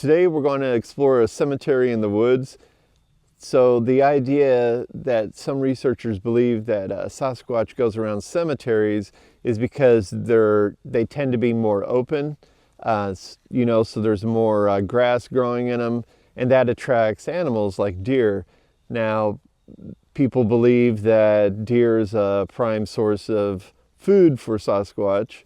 today we're going to explore a cemetery in the woods. So the idea that some researchers believe that Sasquatch goes around cemeteries is because they tend to be more open, so there's more grass growing in them, and that attracts animals like deer. Now, people believe that deer is a prime source of food for Sasquatch,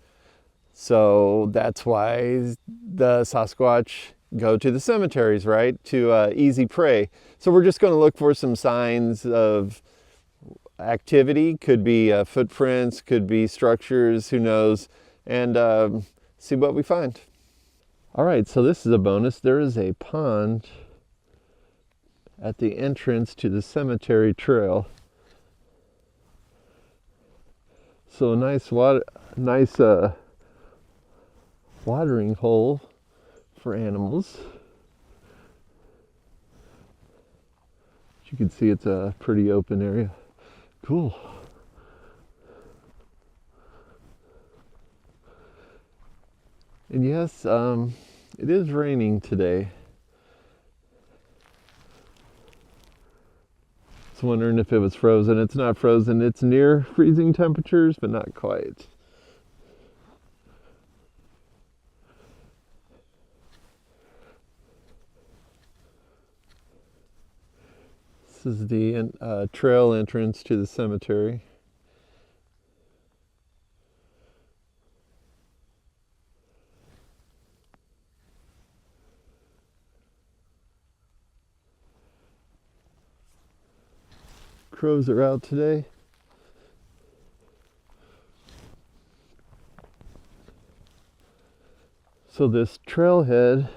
so that's why the Sasquatch go to the cemeteries, right? To easy prey. So we're just going to look for some signs of activity. Could be footprints, could be structures, who knows, and see what we find. All right, so this is a bonus. There is a pond at the entrance to the cemetery trail. So a nice watering hole for animals. As you can see, it's a pretty open area. Cool. And yes, it is raining today. I was wondering if it was frozen. It's not frozen. It's near freezing temperatures, but not quite. This is the trail entrance to the cemetery. Crows are out today. So this trailhead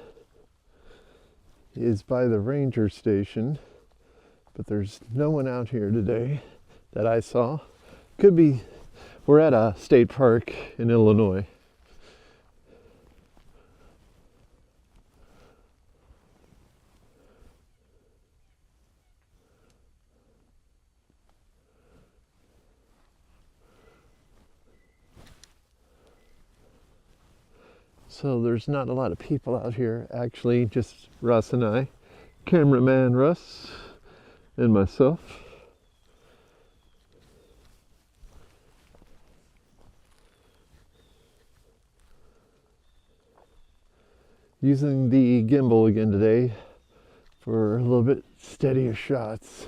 is by the ranger station, but there's no one out here today that I saw. Could be, we're at a state park in Illinois. So there's not a lot of people out here, actually, just Russ and I. Cameraman Russ and myself. Using the gimbal again today for a little bit steadier shots.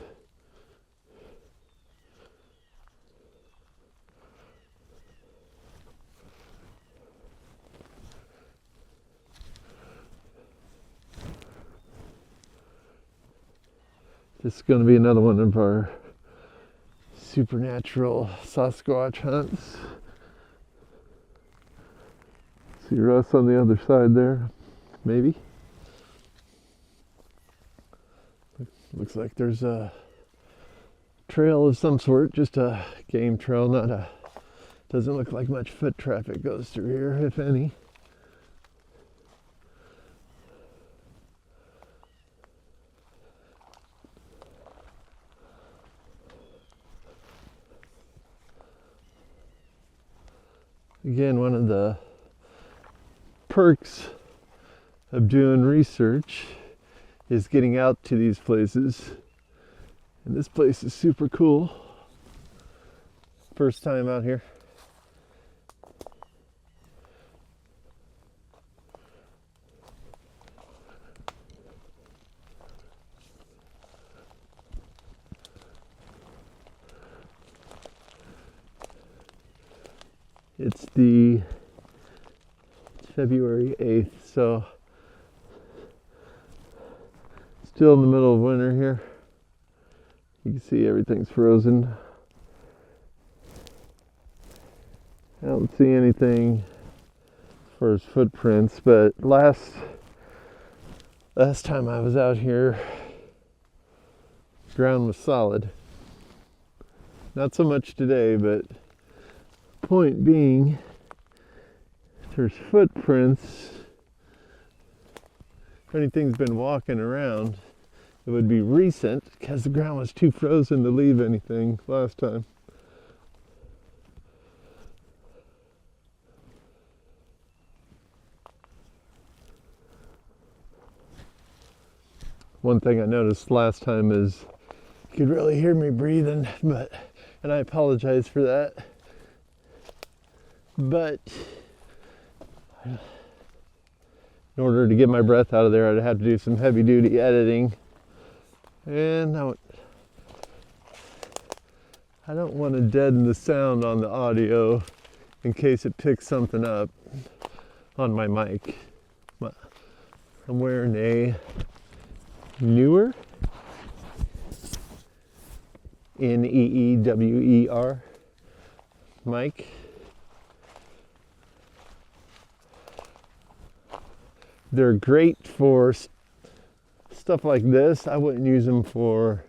This is going to be another one of our supernatural Sasquatch hunts. See Russ on the other side there, maybe. Looks like there's a trail of some sort, just a game trail, doesn't look like much foot traffic goes through here, if any. Again, one of the perks of doing research is getting out to these places. And this place is super cool. First time out here. It's February 8th, so still in the middle of winter here. You can see everything's frozen. I don't see anything as far as footprints, but last time I was out here, ground was solid. Not so much today, but point being, if there's footprints, if anything's been walking around, it would be recent because the ground was too frozen to leave anything last time. One thing I noticed last time is you could really hear me breathing, and I apologize for that. But in order to get my breath out of there, I'd have to do some heavy duty editing. And I don't want to deaden the sound on the audio in case it picks something up on my mic. I'm wearing a Neewer, Neewer mic. They're great for stuff like this. I wouldn't use them for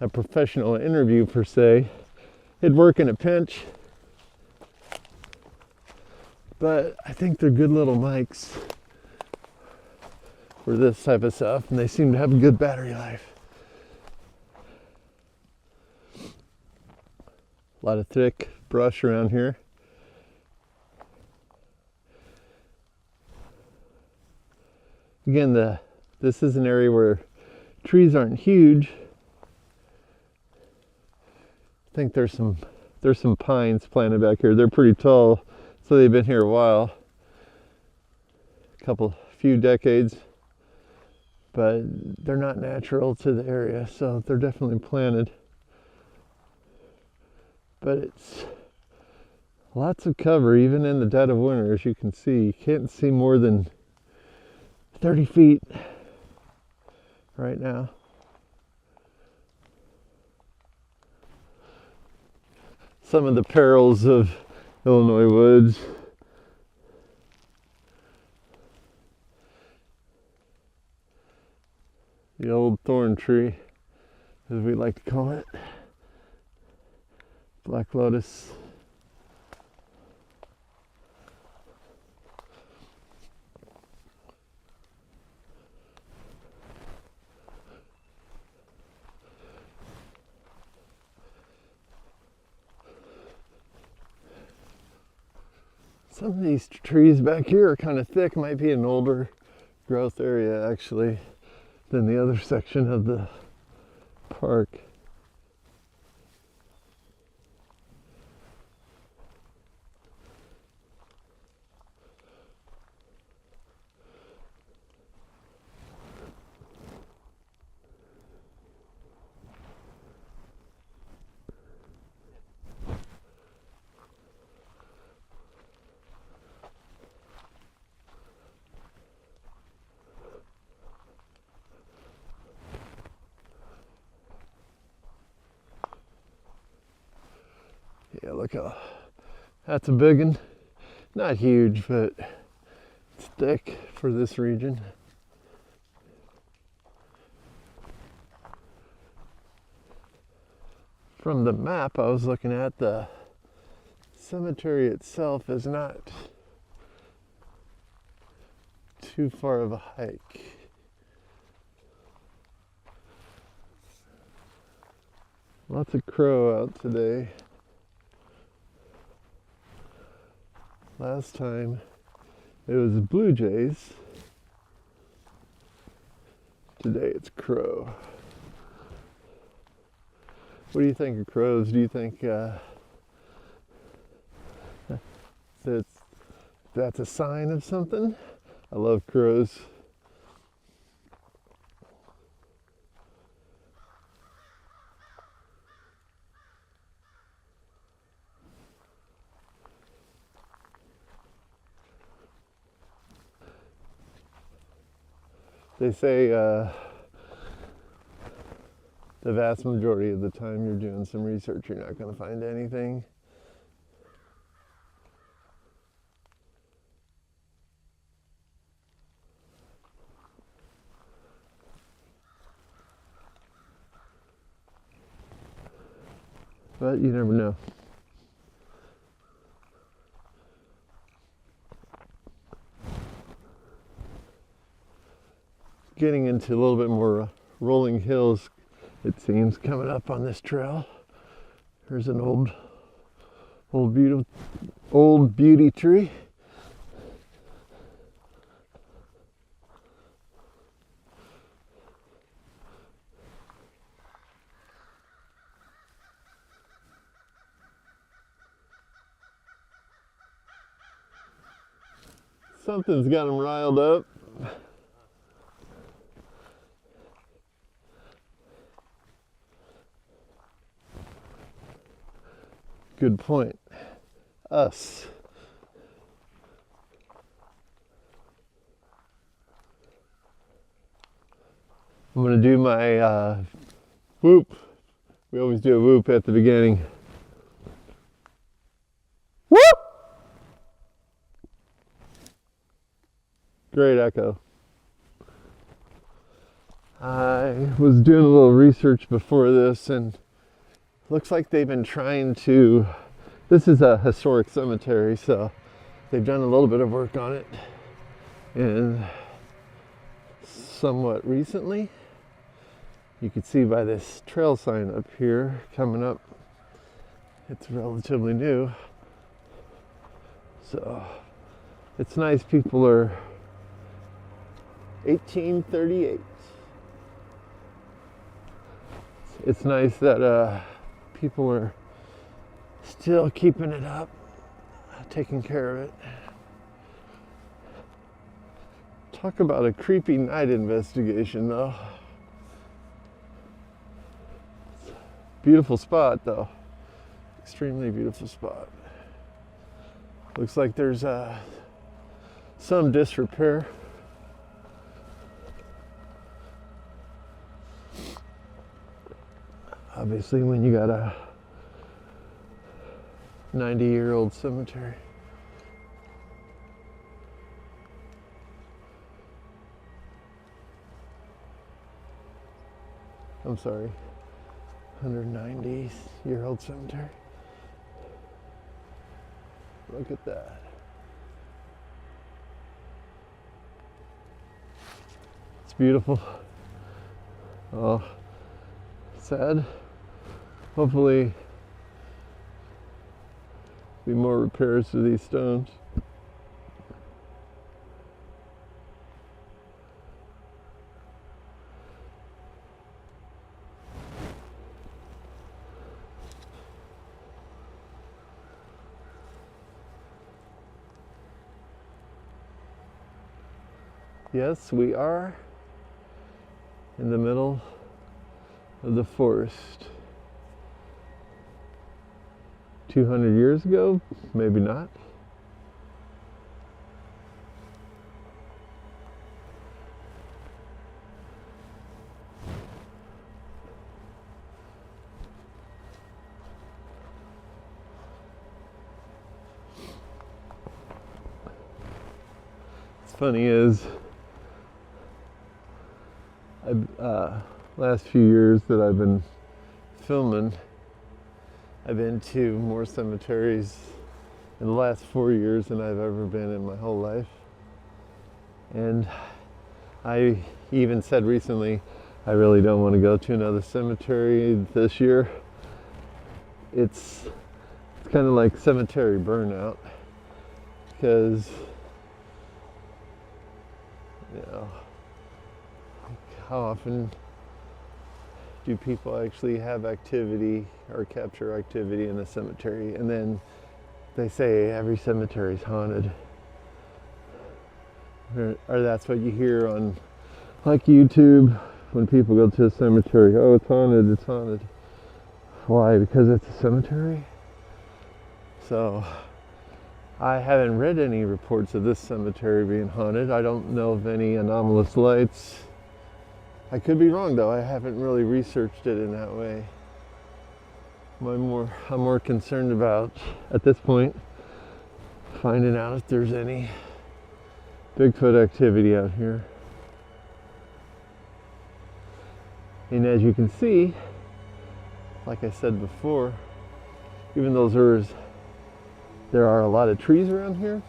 a professional interview per se. It'd work in a pinch, but I think they're good little mics for this type of stuff, and they seem to have a good battery life. A lot of thick brush around here. Again, this is an area where trees aren't huge. I think there's some pines planted back here. They're pretty tall, so they've been here a while, few decades, but they're not natural to the area, so they're definitely planted. But it's lots of cover, even in the dead of winter, as you can see. You can't see more than 30 feet right now. Some of the perils of Illinois woods. The old thorn tree, as we like to call it. Black lotus. Some of these trees back here are kind of thick. Might be an older growth area actually than the other section of the park. Yeah, look how, that's a big one. Not huge, but it's thick for this region. From the map I was looking at, the cemetery itself is not too far of a hike. Lots of crow out today. Last time it was blue jays. Today it's crow. What do you think of crows? Do you think that's a sign of something? I love crows. They say the vast majority of the time you're doing some research, you're not going to find anything. But you never know. Getting into a little bit more rolling hills, it seems, coming up on this trail. There's an old beauty tree. Something's got him riled up. Good point. Us. I'm going to do my whoop. We always do a whoop at the beginning. Whoop! Great echo. I was doing a little research before this, and looks like they've been trying to, this is a historic cemetery, so they've done a little bit of work on it. And somewhat recently, you can see by this trail sign up here coming up, it's relatively new. So it's nice people are 1838. It's nice that people are still keeping it up, taking care of it. Talk about a creepy night investigation, though. Beautiful spot, though. Extremely beautiful spot. Looks like there's some disrepair. Obviously, when you got a 90-year-old cemetery. I'm sorry, 190-year-old cemetery. Look at that. It's beautiful. Oh, sad. Hopefully, be more repairs to these stones. Yes, we are in the middle of the forest. 200 years ago? Maybe not. What's funny is last few years that I've been filming, I've been to more cemeteries in the last 4 years than I've ever been in my whole life. And I even said recently, I really don't want to go to another cemetery this year. It's kind of like cemetery burnout, because, you know, how often do people actually have activity or capture activity in a cemetery? And then they say every cemetery is haunted. Or that's what you hear on like YouTube when people go to a cemetery. Oh, it's haunted, it's haunted. Why? Because it's a cemetery? So I haven't read any reports of this cemetery being haunted. I don't know of any anomalous lights. I could be wrong, though. I haven't really researched it in that way. I'm more concerned about, at this point, finding out if there's any Bigfoot activity out here. And as you can see, like I said before, even though there are a lot of trees around here,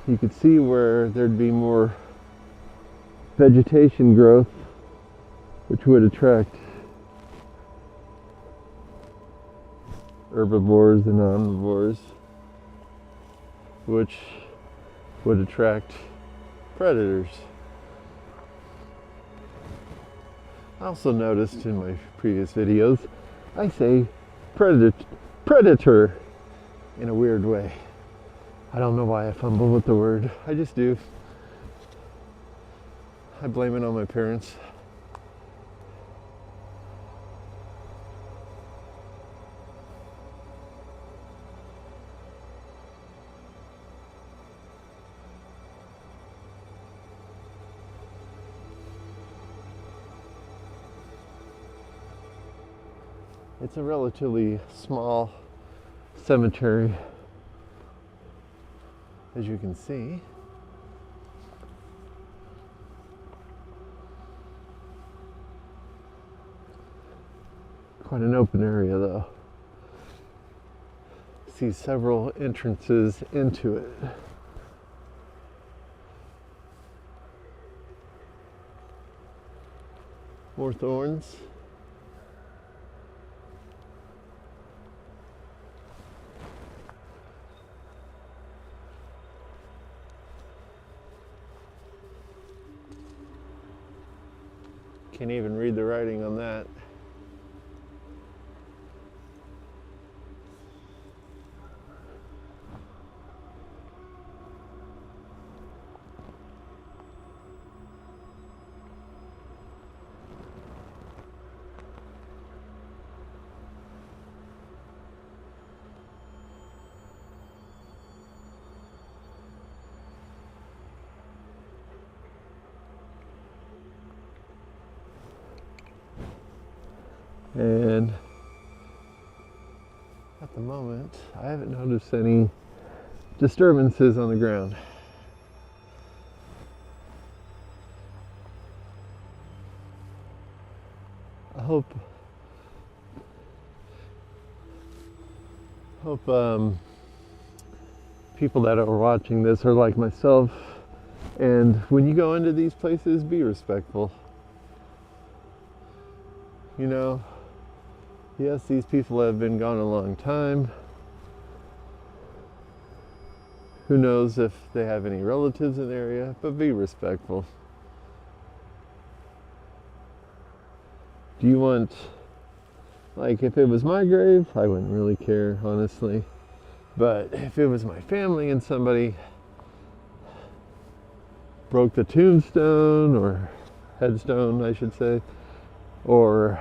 you could see where there'd be more vegetation growth, which would attract herbivores and omnivores, which would attract predators. I also noticed in my previous videos, I say predator in a weird way. I don't know why I fumble with the word. I just do. I blame it on my parents. It's a relatively small cemetery, as you can see. Quite an open area though. See several entrances into it. More thorns. Can't even read the writing on that. And at the moment, I haven't noticed any disturbances on the ground. I hope people that are watching this are like myself, and when you go into these places, be respectful. You know, yes, these people have been gone a long time. Who knows if they have any relatives in the area, but be respectful. Do you want, like, if it was my grave, I wouldn't really care, honestly. But if it was my family and somebody broke the tombstone, or headstone, I should say, or,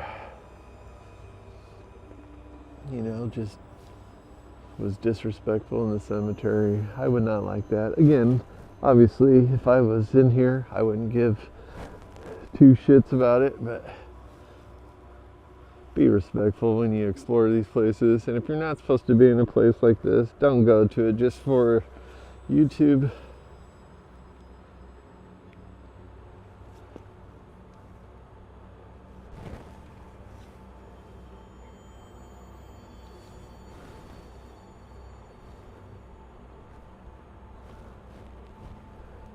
you know, just was disrespectful in the cemetery, I would not like that. Again, obviously, if I was in here, I wouldn't give two shits about it, but be respectful when you explore these places. And if you're not supposed to be in a place like this, don't go to it just for YouTube.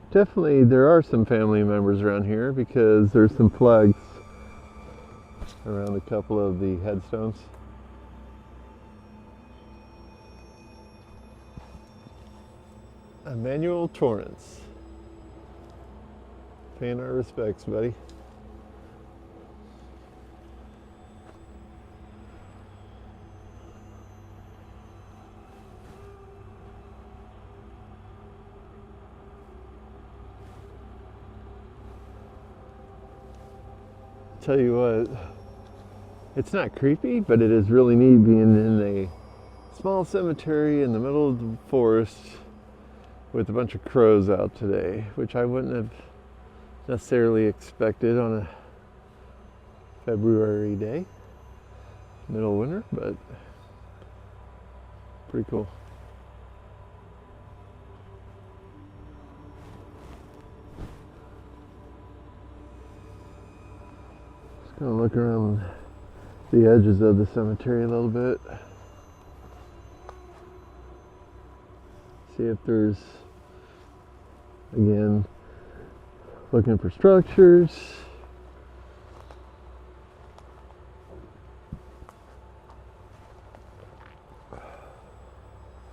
Definitely there are some family members around here, because there's some flags around a couple of the headstones. Emmanuel Torrance. Paying our respects, buddy. Tell you what, it's not creepy, but it is really neat being in a small cemetery in the middle of the forest with a bunch of crows out today, which I wouldn't have necessarily expected on a February day, middle of winter, but pretty cool. Just gonna look around the edges of the cemetery a little bit. See if there's, again, looking for structures.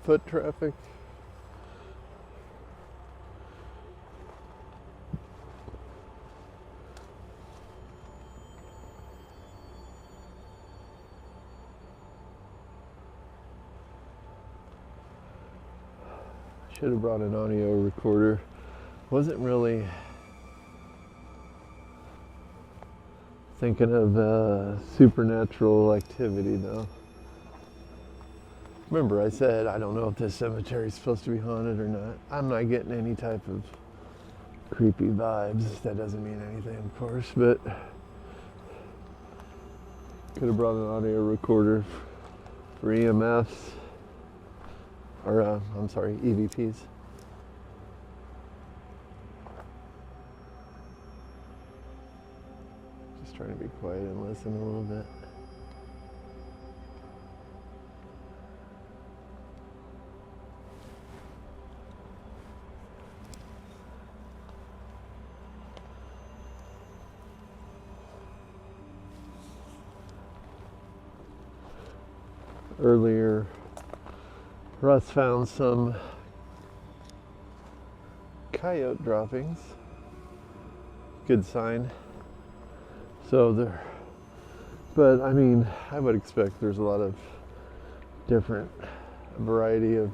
Foot traffic. Should have brought an audio recorder. Wasn't really thinking of supernatural activity though. Remember I said I don't know if this cemetery is supposed to be haunted or not. I'm not getting any type of creepy vibes. That doesn't mean anything, of course, but could have brought an audio recorder for EMFs, or I'm sorry, EVPs. Just trying to be quiet and listen a little bit. Earlier, Russ found some coyote droppings. Good sign. So there, but I mean, I would expect there's a lot of different variety of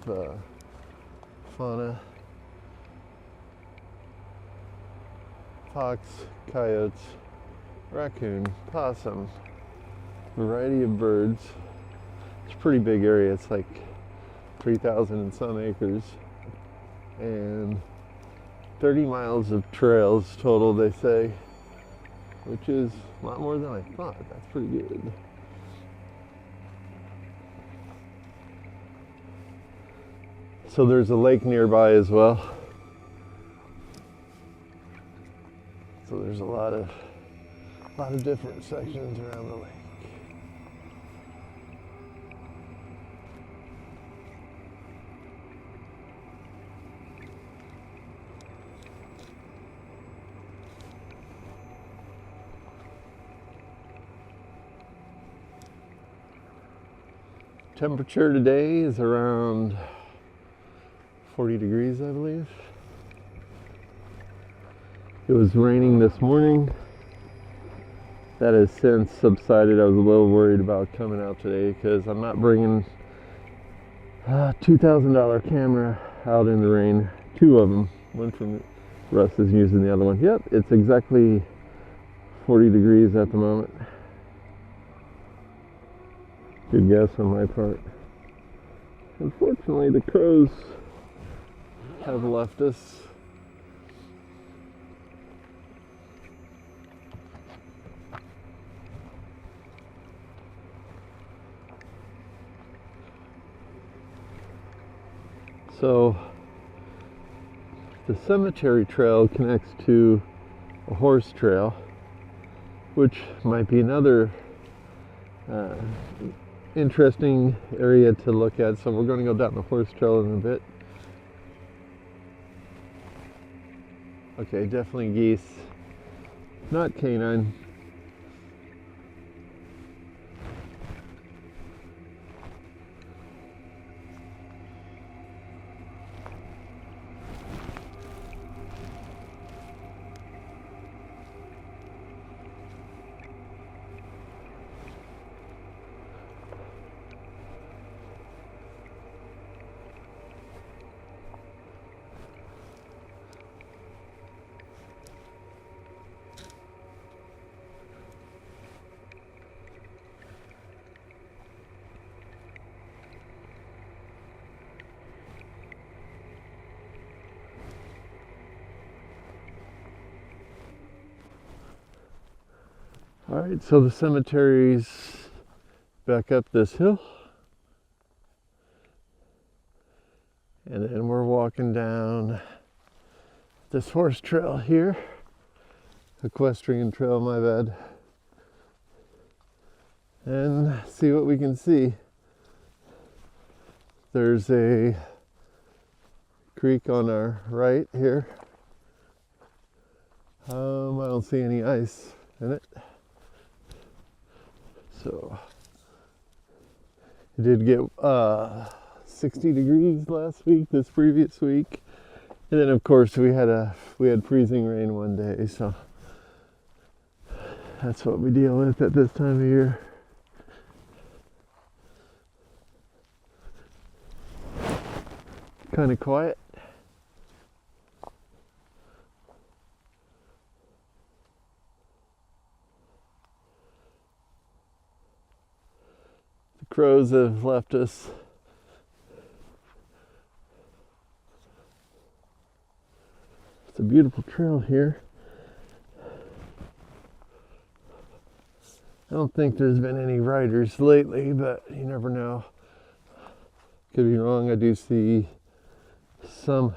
fauna. Fox, coyotes, raccoon, possum, variety of birds. It's a pretty big area. It's like 3,000 and some acres, and 30 miles of trails total, they say, which is a lot more than I thought. That's pretty good. So there's a lake nearby as well. So there's a lot of different sections around the lake. Temperature today is around 40 degrees, I believe. It was raining this morning. That has since subsided. I was a little worried about coming out today because I'm not bringing a $2,000 camera out in the rain. Two of them. One from Russ is using the other one. Yep, it's exactly 40 degrees at the moment. Good guess on my part. Unfortunately, the crows have left us. So, the cemetery trail connects to a horse trail, which might be another interesting area to look at. So we're going to go down the horse trail in a bit. Okay, definitely geese, not canine. All right, so the cemetery's back up this hill. And then we're walking down this horse trail here. Equestrian trail, my bad. And see what we can see. There's a creek on our right here. I don't see any ice in it. So it did get 60 degrees last week, this previous week, and then of course we had freezing rain one day. So that's what we deal with at this time of year. Kind of quiet. crows have left us. It's a beautiful trail here. I don't think there's been any riders lately, but you never know. Could be wrong. I do see some.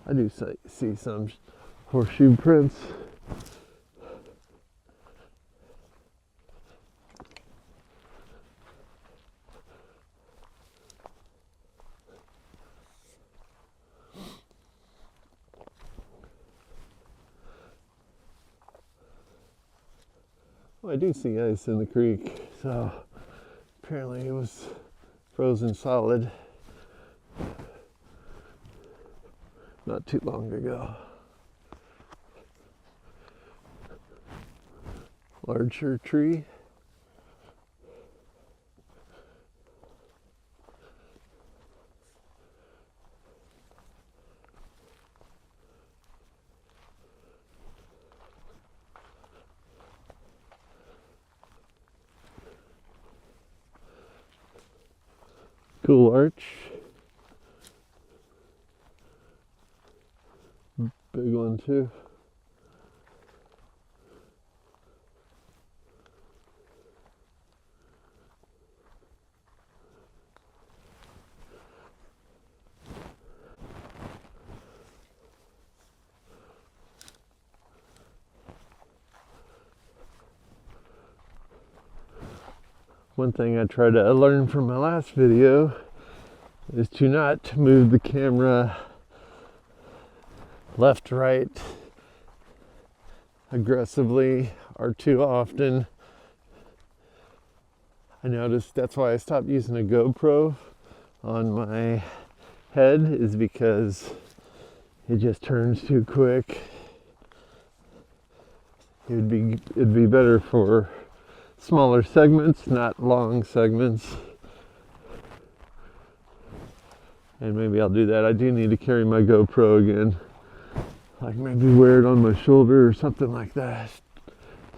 I do see some horseshoe prints. Well, I do see ice in the creek, so apparently it was frozen solid not too long ago. Larger tree. Cool arch. Big one too. One thing I tried to learn from my last video is to not move the camera left, right aggressively or too often. I noticed that's why I stopped using a GoPro on my head, is because it just turns too quick. It'd be better for smaller segments, not long segments. And maybe I'll do that. I do need to carry my GoPro again. Like maybe wear it on my shoulder or something like that,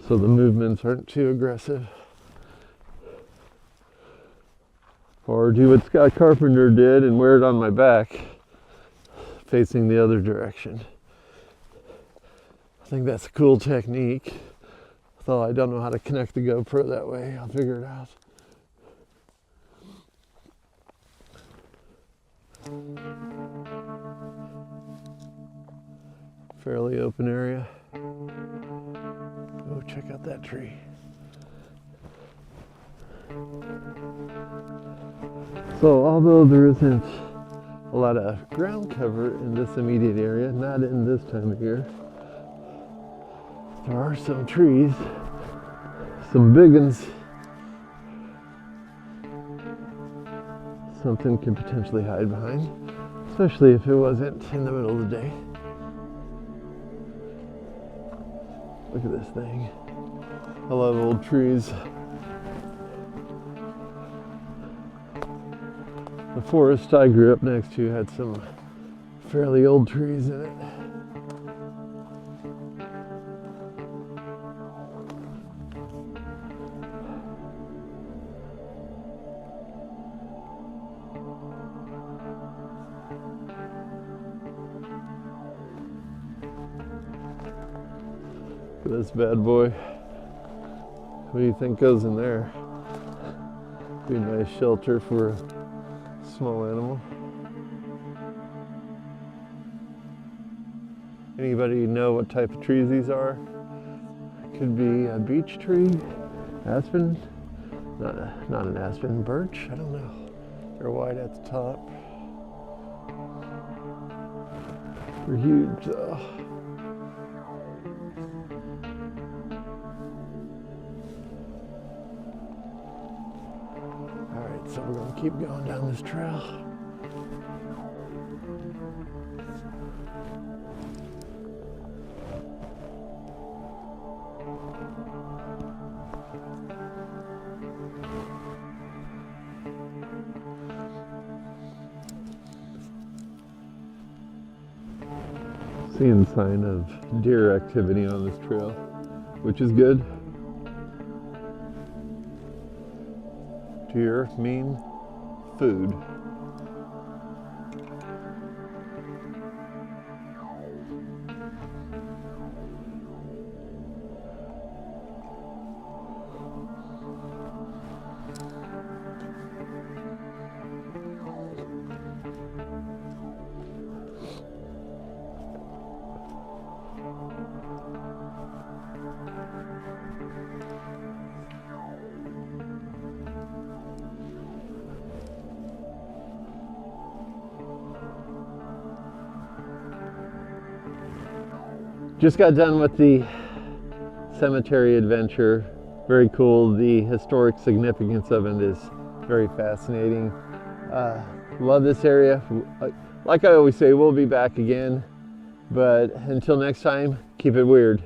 so the movements aren't too aggressive. Or do what Scott Carpenter did and wear it on my back, facing the other direction. I think that's a cool technique. Though I don't know how to connect the GoPro that way. I'll figure it out. Fairly open area. Oh, check out that tree. So although there isn't a lot of ground cover in this immediate area, not in this time of year, there are some trees, some big ones. Something can potentially hide behind, especially if it wasn't in the middle of the day. Look at this thing. I love old trees. The forest I grew up next to had some fairly old trees in it. This bad boy. What do you think goes in there? Be a nice shelter for a small animal. Anybody know what type of trees these are? Could be a beech tree, aspen, not an aspen, birch, I don't know. They're white at the top. They're huge though. So we're going to keep going down this trail. Seeing sign of deer activity on this trail, which is good. Deer mean food. Just got done with the cemetery adventure. Very cool. The historic significance of it is very fascinating. Love this area. Like I always say, we'll be back again. But until next time, keep it weird.